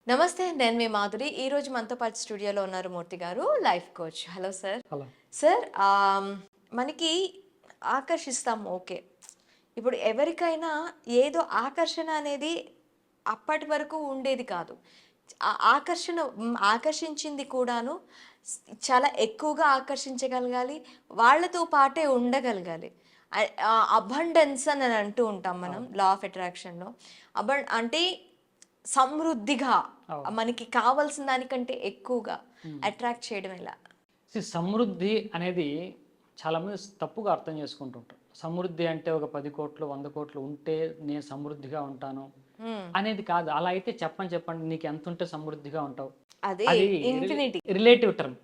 నమస్తే. నేను మీ మాధురి. ఈరోజు మనతో పాటు స్టూడియోలో ఉన్నారు మూర్తి గారు, life coach. Hello sir. Hello. Sir మనకి ఆకర్షిస్తాం ఓకే. ఇప్పుడు ఎవరికైనా ఏదో ఆకర్షణ అనేది అప్పటి వరకు ఉండేది కాదు. ఆకర్షించింది కూడాను స్ చాలా ఎక్కువగా ఆకర్షించగలగాలి. వాళ్ళతో పాటే ఉండగలగాలి. అబండెన్స్ అని అంటూ ఉంటాం మనం అవును. లా ఆఫ్ అట్రాక్షన్‌లో. అంటే సమృద్ధిగా అవును. మనకి కావాల్సిన దానికంటే ఎక్కువగా హ్మ్. అట్రాక్ట్ చేయడం ఎలా? సమృద్ధి అనేది చాలామంది తప్పుగా అర్థం చేసుకుంటుంటారు. సమృద్ధి అంటే ఒక 10,00,00,000, 100,00,00,000 ఉంటే నేను సమృద్ధిగా ఉంటాను హ్మ్. అనేది కాదు. అలా అయితే చెప్పండి నీకు ఎంతుంటే సమృద్ధిగా ఉంటావు? అదే అది ఇన్ఫినిటీ. Relative term.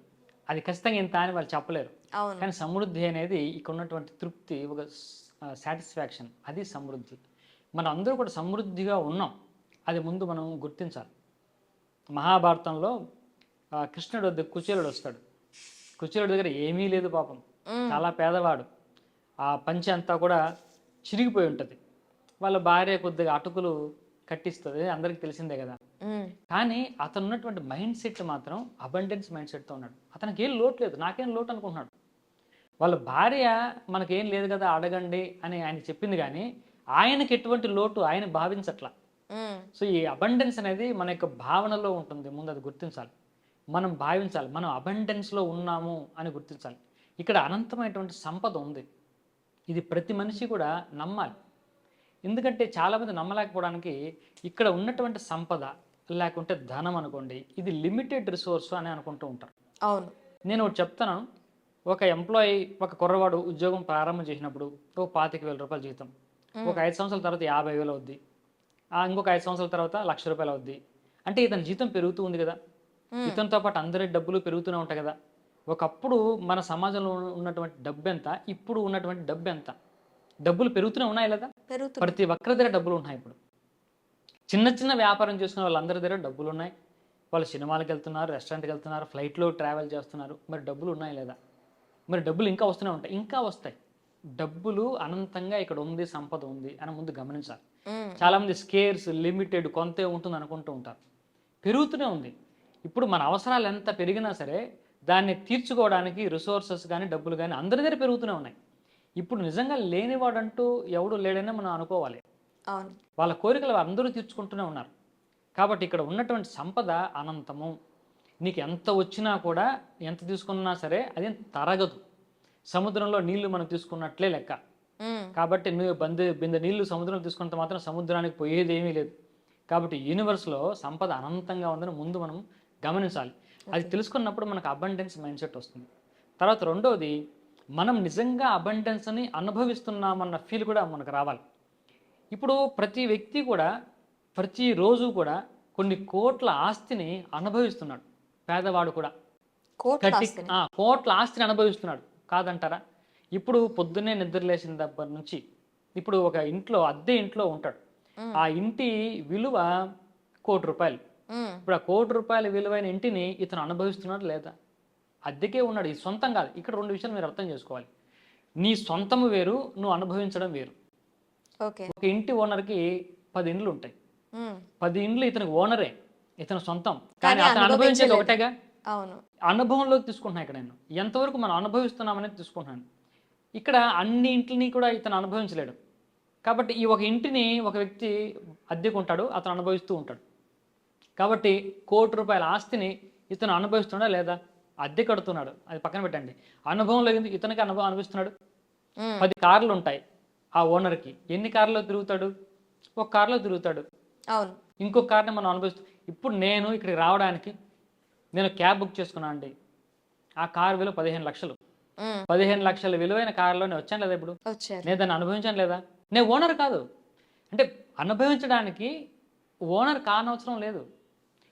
అది ఖచ్చితంగా ఇంత అని వాళ్ళు చెప్పలేరు. అవును. కానీ సమృద్ధి అనేది ఇక్కడ ఉన్నటువంటి తృప్తి ఒక సాటిస్ఫాక్షన్ అది సమృద్ధి. మనం అందరూ కూడా సమృద్ధిగా ఉన్నాం. అది ముందు మనం గుర్తించాలి. మహాభారతంలో కృష్ణుడు వద్ద కుచేలుడు వస్తాడు. కుచేలుడి దగ్గర ఏమీ లేదు పాపం. హ్మ్. చాలా పేదవాడు. ఆ పంచె అంతా కూడా చిరిగిపోయి ఉంటుంది. వాళ్ళ భార్య కొద్దిగా అటుకులు కట్టిస్తుంది. అందరికీ తెలిసిందే కదా. హ్మ్. కానీ అతను ఉన్నటువంటి మైండ్ సెట్ మాత్రం అబండెన్స్ మైండ్ సెట్తో ఉన్నాడు. అతనికి ఏం లోటు లేదు. నాకేం లోటు అనుకుంటున్నాడు. వాళ్ళ భార్య మనకేం లేదు కదా అడగండి అని ఆయన చెప్పింది కానీ ఆయనకి ఎటువంటి లోటు ఆయన భావించట్లా. హ్మ్. సో ఈ అబండెన్స్ అనేది మన యొక్క భావనలో ఉంటుంది. ముందు అది గుర్తించాలి. మనం భావించాలి. మనం అబండెన్స్‌లో ఉన్నాము అని గుర్తించాలి. ఇక్కడ అనంతమైనటువంటి సంపద ఉంది. ఇది ప్రతి మనిషి కూడా నమ్మాలి. ఎందుకంటే చాలామంది నమ్మలేకపోవడానికి ఇక్కడ ఉన్నటువంటి సంపద లేకుంటే ధనం అనుకోండి. ఇది లిమిటెడ్ రిసోర్స్ అని అనుకుంటూ ఉంటారు. అవును. నేను ఒకటి చెప్తాను. ఒక ఎంప్లాయీ ఒక కుర్రవాడు ఉద్యోగం ప్రారంభం చేసినప్పుడు ఒక రూ. 25,000 జీతం. ఒక హ్మ్. 5 సంవత్సరాల తర్వాత 50,000 అవుద్ది. ఇంకొక 5 సంవత్సరాల తర్వాత రూ. 1,00,000 అవుద్ది. అంటే ఇతని జీతం పెరుగుతూ ఉంది కదా. హ్మ్. ఇతనితో పాటు అందరి డబ్బులు పెరుగుతూనే ఉంటాయి కదా. ఒకప్పుడు మన సమాజంలో ఉన్నటువంటి డబ్బెంత? ఇప్పుడు ఉన్నటువంటి డబ్బెంత? డబ్బులు పెరుగుతూనే ఉన్నాయా లేదా? పెరుగుతున్నాయి. ప్రతి ఒక్కరి దగ్గర డబ్బులు ఉన్నాయి ఇప్పుడు. చిన్న చిన్న వ్యాపారం చేసుకునే వాళ్ళందరి దగ్గర డబ్బులున్నాయి. వాళ్ళు సినిమాలకెళ్తున్నారు, రెస్టారెంట్‌కెళ్తున్నారు, ఫ్లైట్‌లో ట్రావెల్ చేస్తున్నారు. మరి డబ్బులు ఉన్నాయా లేదా? మరి డబ్బులు ఇంకా వస్తూనే ఉంటాయి. ఇంకా వస్తాయి. డబ్బులు అనంతంగా ఇక్కడ ఉంది, సంపద ఉంది అని ముందు గమనించాలి. హ్మ్. హ్మ్. చాలామంది స్కేర్స్, లిమిటెడ్ కొంతే ఉంటుంది అనుకుంటూ ఉంటారు. పెరుగుతూనే ఉంది. ఇప్పుడు మన అవసరాలు ఎంత పెరిగినా సరే, దాన్ని తీర్చుకోవడానికి రిసోర్సెస్ గానీ, డబ్బులు గానీ అందరి దగ్గర పెరుగుతూనే ఉన్నాయి. ఇప్పుడు నిజంగా లేనివాడంటూ ఎవడు లేడనే మనం అనుకోవాలి. అవును. వాళ్ళ కోరికలు అందరూ తీర్చుకుంటూనే ఉన్నారు. కాబట్టి ఇక్కడ ఉన్నటువంటి సంపద అనంతము. నీకు ఎంత వచ్చినా కూడా, ఎంత తీసుకున్నా సరే అదేం తరగదు. సముద్రంలో నీళ్లు మనం తీసుకున్నట్లే లెక్క. హ్మ్. కాబట్టి నువ్వు బిందె నీళ్లు సముద్రంలో తీసుకున్నంత మాత్రం సముద్రానికి పోయేదేమీ లేదు. కాబట్టి యూనివర్స్‌లో సంపద అనంతంగా ఉందని ముందు మనం గమనించాలి. అది ఓకే. తెలుసుకున్నప్పుడు మనకు అబండెన్స్ మైండ్ సెట్ వస్తుంది. తర్వాత రెండోది మనం నిజంగా అబండెన్స్‌ని అనుభవిస్తున్నామన్న ఫీల్ కూడా మనకు రావాలి. ఇప్పుడు ప్రతి వ్యక్తి కూడా ప్రతిరోజు కూడా కొన్ని కోట్ల ఆస్తిని అనుభవిస్తున్నాడు. పేదవాడు కూడా. కోట్లాస్తిని. కోట్ల ఆస్తిని అనుభవిస్తున్నాడు. కాదంటారా? ఇప్పుడు పొద్దున్నే నిద్ర లేచిన దగ్గర నుంచి ఇప్పుడు ఒక ఇంట్లో అద్దె ఇంట్లో ఉంటాడు. హ్మ్. ఆ ఇంటి విలువ రూ. 1,00,00,000. హ్మ్. ఇప్పుడు ఆ రూ. 1,00,00,000 విలువైన ఇంటిని ఇతను అనుభవిస్తున్నాడా లేదా? అద్దెకే ఉన్నాడు. ఇది సొంతం కాదు. ఇక్కడ 2 విషయాలు మీరు అర్థం చేసుకోవాలి. నీ సొంతము వేరు, నువ్వు అనుభవించడం వేరు. ఓకే. ఒక ఇంటి ఓనర్‌కి 10 ఇండ్లు ఉంటాయి. హ్మ్. 10 ఇండ్లు ఇతనికి ఓనరే. ఇతని సొంతం. కానీ కానీ అతను అనుభవించేది అనుభవించలేదు. ఒకటేగా. అవును. అనుభవంలోకి తీసుకుంటున్నా ఇక్కడ నేను. ఎంతవరకు మనం అనుభవిస్తున్నామనేది తీసుకుంటున్నాను. ఇక్కడ అన్ని ఇంటిని కూడా ఇతను అనుభవించలేడు. కాబట్టి ఈ ఒక ఇంటిని ఒక వ్యక్తి అద్దెకుంటాడు. అతను అనుభవిస్తూ ఉంటాడు. కాబట్టి రూ. 1,00,00,000 ఆస్తిని ఇతను అనుభవిస్తున్నాడా లేదా? అద్దె కడుతున్నాడు. అది పక్కన పెట్టండి. అనుభవంలో ఎందుకు ఇతనికి అనుభవం అనిపిస్తున్నాడు? హ్మ్. 10 కార్లు ఉంటాయి ఆ ఓనర్‌కి. ఎన్ని కార్‌లో తిరుగుతాడు? ఒక కార్‌లో తిరుగుతాడు. అవును. ఇంకొక కార్‌ని మనం ఇప్పుడు నేను ఇక్కడికి రావడానికి నేను క్యాబ్ బుక్ చేసుకున్నా అండి. ఆ కార్ విలువ 15,00,000. హ్మ్. 15,00,000 విలువైన కార్‌లో నేను వచ్చాను లేదా ఇప్పుడు? వచ్చారు. నేను దాన్ని అనుభవించాను లేదా? నేను ఓనర్ కాదు. అంటే అనుభవించడానికి ఓనర్ కానవసరం లేదు.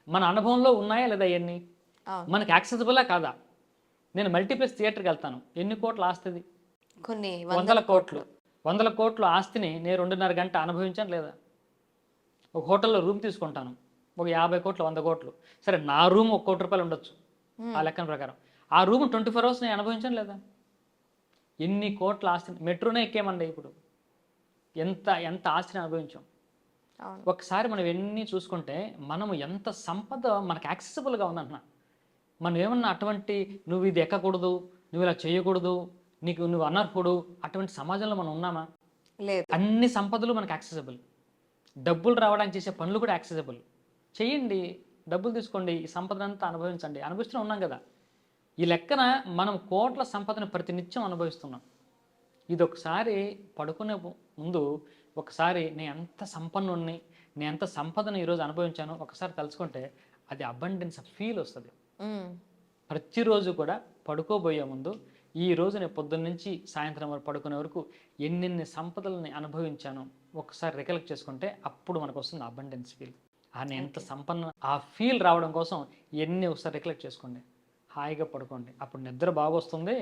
మన అనుభవంలో ఉన్నాయా లేదా ఇయన్నీ? అవును. మనకి యాక్సెసిబులా కాదా? నేను మల్టీప్లెక్స్ థియేటర్‌కెళ్తాను. ఎన్ని కోట్ల ఆస్తిది? కొన్ని వందల వందల కోట్లు. కోట్లు. వందల కోట్ల ఆస్తిని నేను 2:30 గంట అనుభవించానా లేదా? ఒక హోటల్‌లో రూమ్ తీసుకుంటాను. ఒక 50,00,00,000, 100,00,00,000. సరే నా రూమ్ ఒక రూ. 1,00,00,000 ఉండొచ్చు. ఆ హ్మ్. లెక్కన ప్రకారం. ఆ రూమ్ 24 అవర్స్ నేను అనుభవించానా లేదా? ఎన్ని కోట్ల ఆస్తిని మెట్రోనే ఎక్కామండి ఇప్పుడు. ఎంత ఎంత ఆస్తిని అనుభవించాం. అవును. ఒకసారి మనం ఎన్ని చూసుకుంటే మనము ఎంత సంపద మనకు యాక్సెసిబుల్గా ఉందంటున్నా. మనం ఏమన్నా అటువంటి నువ్వు ఇది ఎక్కకూడదు, నువ్వు ఇలా చేయకూడదు, నువ్వు అనర్హుడు, అటువంటి సమాజంలో మనం ఉన్నామా? లేదు. అన్ని సంపదలు మనకు యాక్సెసిబుల్. డబ్బులు రావడానికి చేసే పనులు కూడా యాక్సెసిబుల్. చేయండి, డబ్బులు తీసుకోండి, ఈ సంపదనంతా అనుభవించండి. అనుభవిస్తూనే ఉన్నాం కదా. ఈ లెక్కన మనం కోట్ల సంపదను ప్రతినిత్యం అనుభవిస్తున్నాం. ఇది ఒకసారి పడుకునే ముందు ఒకసారి నేను ఎంత సంపన్నుణ్ణి, నేను ఎంత సంపదను ఈరోజు అనుభవించానో ఒకసారి తలుచుకుంటే అది అబండెన్స్ ఫీల్ వస్తుంది. ప్రతిరోజు కూడా పడుకోబోయే ముందు ఈ రోజు నేను పొద్దున్న నుంచి సాయంత్రం వరకు పడుకునే వరకు ఎన్నెన్ని సంపదలని అనుభవించానో ఒకసారి రికలెక్ట్ చేసుకుంటే అప్పుడు మనకు వస్తుంది అబండెన్స్ ఫీల్. నేను ఎంత సంపన్న ఆ ఫీల్ రావడం కోసం ఎన్ని ఒకసారి రికలెక్ట్ చేసుకోండి, హాయిగా పడుకోండి. అప్పుడు నిద్ర బాగా వస్తుంది.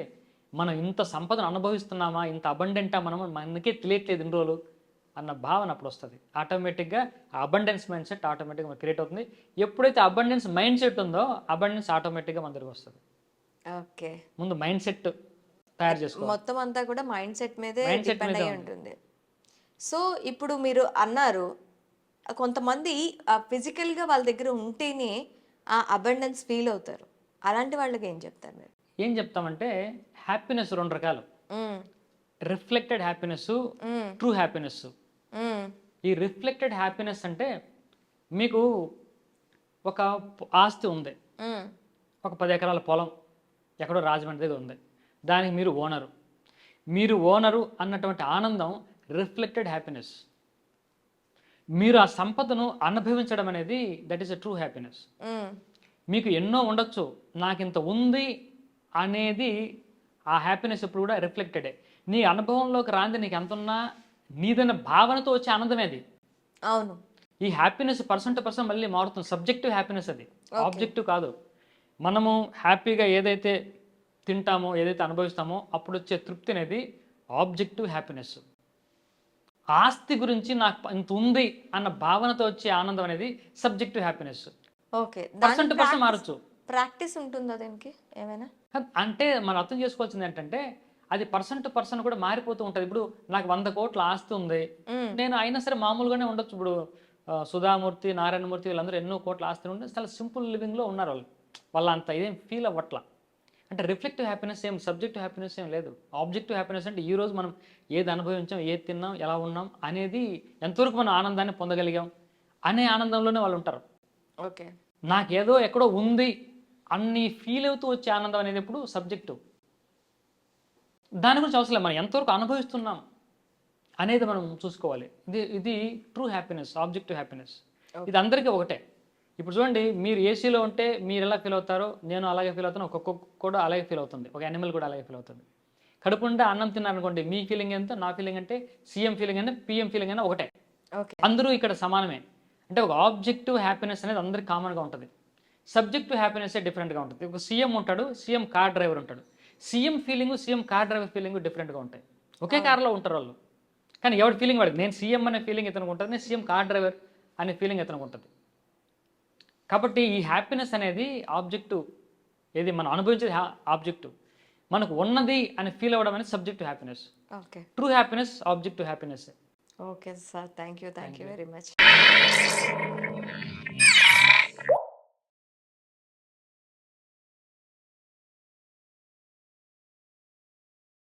మనం ఇంత సంపదను అనుభవిస్తున్నామా, ఇంత అబండెంటా మనకే తెలియట్లేదు ఇన్ని రోజులు అన్న భావన అప్పుడు వస్తుంది. ఆటోమేటిక్గా ఆ అబండెన్స్ మైండ్ సెట్ ఆటోమేటిక్గా క్రియేట్ అవుతుంది. ఎప్పుడైతే అబండెన్స్ మైండ్ సెట్ ఉందో అబండెన్స్ ఆటోమేటిక్గా మన దగ్గరికి వస్తుంది. ఓకే. ముందు మైండ్ సెట్ తయారు చేసుకోవాలి. మొత్తం అంతా కూడా మైండ్ సెట్ మీదే మైండ్ సెట్ డిపెండ్ మీద అయి ఉంటుంది. సో ఇప్పుడు మీరు అన్నారు కొంతమంది ఫిజికల్గా వాళ్ళ దగ్గర ఉంటేనే ఆ అబండెన్స్ ఫీల్ అవుతారు. అలాంటి వాళ్ళకి ఏం చెప్తారు మీరు? ఏం చెప్తామంటే హ్యాపీనెస్ 2 రకాలు. Reflected happiness, true happiness. ఈ రిఫ్లెక్టెడ్ హ్యాపీనెస్ అంటే మీకు ఒక ఆస్తి ఉంది, ఒక 10 ఎకరాల పొలం ఎక్కడో రాజమండ్రి దగ్గర ఉంది, దానికి మీరు ఓనరు అన్నటువంటి ఆనందం రిఫ్లెక్టెడ్ హ్యాపీనెస్. మీరు ఆ సంపదను అనుభవించడం అనేది that is a true happiness. మీకు ఎన్నో ఉండొచ్చు, నాకు ఇంత ఉంది అనేది ఆ హ్యాపీనెస్ ఎప్పుడు కూడా రిఫ్లెక్టెడే. నీ అనుభవంలోకి రాంది నీకు ఎంత ఉన్నా నీదన్న భావనతో వచ్చే ఆనందమే అది. అవును. ఈ హ్యాపీనెస్ పర్సన్ టు పర్సన్ మళ్ళీ మారుతుంది. సబ్జెక్టివ్ హ్యాపీనెస్ అది, ఆబ్జెక్టివ్ కాదు. మనము హ్యాపీగా ఏదైతే తింటామో, ఏదైతే అనుభవిస్తామో అప్పుడు వచ్చే తృప్తి అనేది ఆబ్జెక్టివ్ హ్యాపీనెస్. ఆస్తి గురించి నాకు ఇంత ఉంది అన్న భావనతో వచ్చే ఆనందం అనేది subjective happiness. Okay. Person to person మారచ్చు. ప్రాక్టీస్ ఉంటుందా దీనికి ఏమైనా? అంటే మనం అర్థం చేసుకోవాల్సింది ఏంటంటే అది పర్సన్ టు పర్సన్ కూడా మారిపోతూ ఉంటుంది. ఇప్పుడు నాకు 100 కోట్ల ఆస్తి ఉంది, నేను అయినా సరే మామూలుగానే ఉండొచ్చు. ఇప్పుడు సుధామూర్తి, నారాయణమూర్తి వీళ్ళందరూ ఎన్నో కోట్ల ఆస్తి ఉంటే చాలా సింపుల్ లివింగ్లో ఉన్నారు. వాళ్ళు అంత ఇదేం ఫీల్ అవ్వట్లా. అంటే రిఫ్లెక్టివ్ హ్యాపీనెస్ ఏం, సబ్జెక్టివ్ హ్యాపీనెస్ ఏం లేదు. ఆబ్జెక్టివ్ హ్యాపీనెస్ అంటే ఈ రోజు మనం ఏది అనుభవించాం, ఏది తిన్నాం, ఎలా ఉన్నాం అనేది, ఎంతవరకు మనం ఆనందాన్ని పొందగలిగాం అనే ఆనందంలోనే వాళ్ళు ఉంటారు. ఓకే. నాకేదో ఎక్కడో ఉంది అన్ని ఫీల్ అవుతూ వచ్చే ఆనందం అనేది ఎప్పుడు సబ్జెక్టివ్. దాని గురించి అవసరం లేదు, మనం ఎంతవరకు అనుభవిస్తున్నాం అనేది మనం చూసుకోవాలి. ఇది ట్రూ హ్యాపీనెస్, ఆబ్జెక్టివ్ హ్యాపీనెస్. ఇది అందరికీ ఒకటే. ఇప్పుడు చూడండి, మీరు ఏసీలో ఉంటే మీరు ఎలా ఫీల్ అవుతారో నేను అలాగే ఫీల్ అవుతాను, ఒక్కొక్క కూడా అలాగే ఫీల్ అవుతుంది, ఒక యానిమల్ కూడా అలాగే ఫీల్ అవుతుంది. కడుపు ఉంటే అన్నం తిన్నారనుకోండి, మీ ఫీలింగ్ ఎంత, నా ఫీలింగ్ అంటే, సీఎం ఫీలింగ్ అయినా పిఎం ఫీలింగ్ అయినా ఒకటే. అందరూ ఇక్కడ సమానమే. అంటే ఒక ఆబ్జెక్టివ్ హ్యాపీనెస్ అనేది అందరికి కామన్గా ఉంటుంది. సబ్జెక్టివ్ హ్యాపీనెస్ డిఫరెంట్గా ఉంటుంది. ఒక సీఎం ఉంటాడు, సీఎం కార్ డ్రైవర్ ఉంటాడు. CM feeling, CM car driver feeling డిఫరెంట్గా ఉంటాయి. ఒకే కార్లో ఉంటారు వాళ్ళు, కానీ ఎవరి ఫీలింగ్ వాడికి. నేను సీఎం అనే ఫీలింగ్ ఇతనికి ఉంటుంది, నేను సీఎం కార్ డ్రైవర్ అనే ఫీలింగ్ ఇతనికి ఉంటుంది. కాబట్టి ఈ హ్యాపీనెస్ అనేది ఆబ్జెక్టివ్, ఏది మనం అనుభవించేది ఆబ్జెక్టివ్, మనకు ఉన్నది అని ఫీల్ అవ్వడం అనేది subjective happiness. Okay. True happiness objective happiness. Okay sir, thank you very much.